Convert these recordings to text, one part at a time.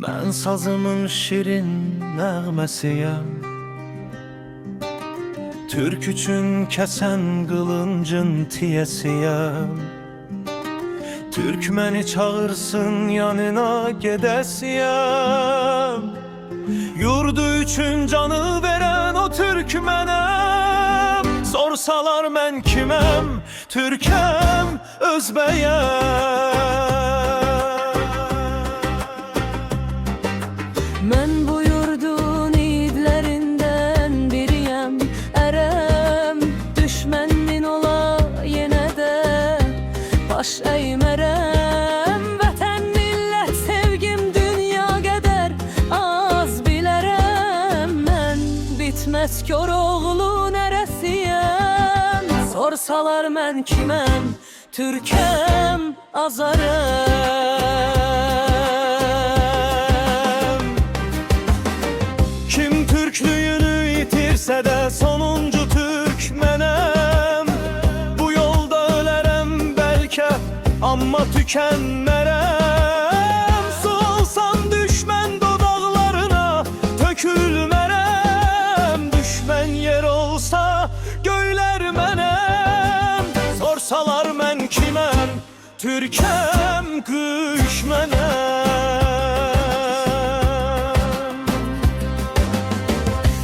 Ben sazımın şirin nəğməsiyəm, Türk üçün kəsən qılıncın tiyəsiyəm. Türk məni çağırsın yanına gedəsiyəm. Yurdu üçün canı verən o Türk mənəm. Sorsalar mən kiməm, Türkəm, özbəyəm. Mən bu yurdun yiğitlərindən biriyəm, ərəm. Düşmənin ola yenə də baş əymərəm. Vətən, millət, sevgim dünya qədər az bilərəm. Mən bitməz Koroğlu nərəsiyəm. Sorsalar mən kiməm, Türkəm, Azarəm. Kim Türklüyünü yitirsə də sonuncu Türk mənəm. Bu yolda ölərəm bəlkə, amma tükənmərəm. Su olsam düşmən dodaqlarına tökülmərəm. Düşmən yer olsa göylər mənəm. Sorsalar mən kiməm, Türkəm, qış mənəm.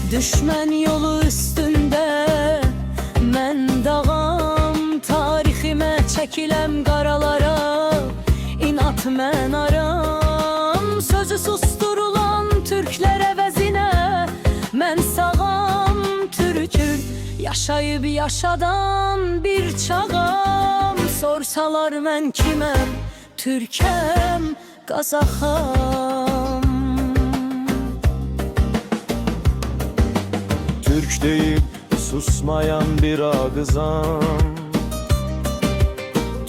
Düşmən yolu üstündə mən dağam. Tariximə çəkiləm qaralara, inat mən aram. Sözü susturulan türklər əvəzinə mən sağam. Türkül yaşayıb yaşadan bir çağam. Sorsalar mən kiməm, Türkəm, Qazaxam. Türk deyib susmayan bir ağızam.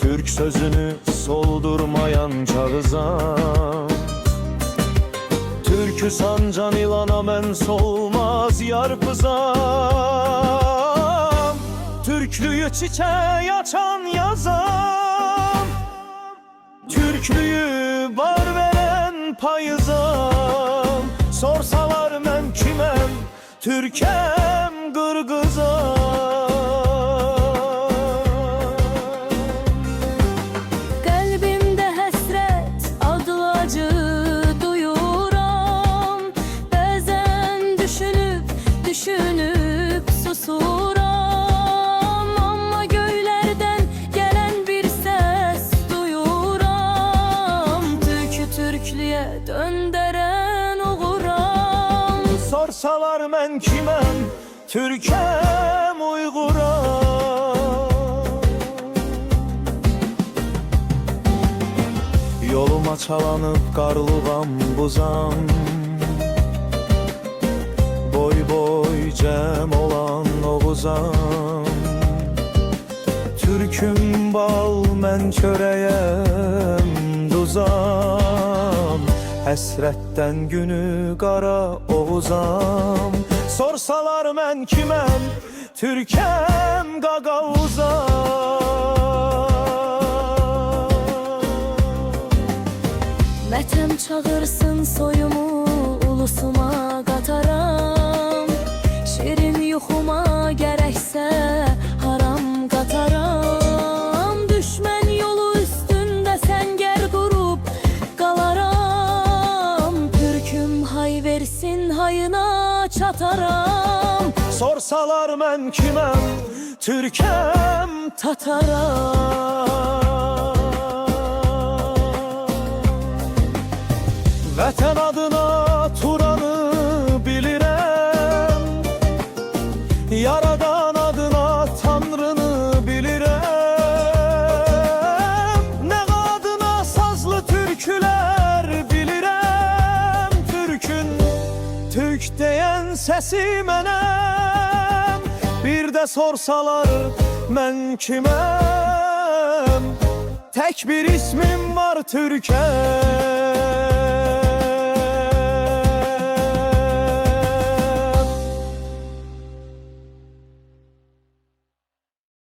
Türk sözünü soldurmayan kağızam. Türkü sancan ilana mən solmaz yarpızam. Türklüyü çiçeği açan yazam. Türklüyü bar veren payızam. Sorsalar mən kiməm, Türkəm, Qırğızam. Qəlbimdə həsrət adlı acı duyuram. Bəzən düşünüb susuram. Amma göylərdən gələn bir səs duyuram. Türkü türklüyə döndərən uğuram. Sorsalar mən kiməm, Türkəm, Uyğuram. Yoluma çalanıb qarlıqam, buzam. Boy boy cəm olan Oğuzam. Türküm bal, mən çörəyəm, duzam. Həsrətdən günü qara Oğuzam. Sorsalar mən kiməm, Türkəm, Qaqavuzam. Vətən çağırsın soyumu, ulusuma qataram. Şirin yuxuma gərəksə haram qataram. Düşmən yolu üstündə səngər qurub qalaram. Türküm hay versin, hayına çataram. Sorsalar mən kiməm, Türkəm, Tataram. Vətən adına Turanı bilirəm. Yaradan adına Tanrını bilirəm. Nə adına sazlı türkülər bilirəm. Türkün Türk deyən səsi mənəm. Bir də sorsalar mən kiməm, tək bir ismim var, Türkəm.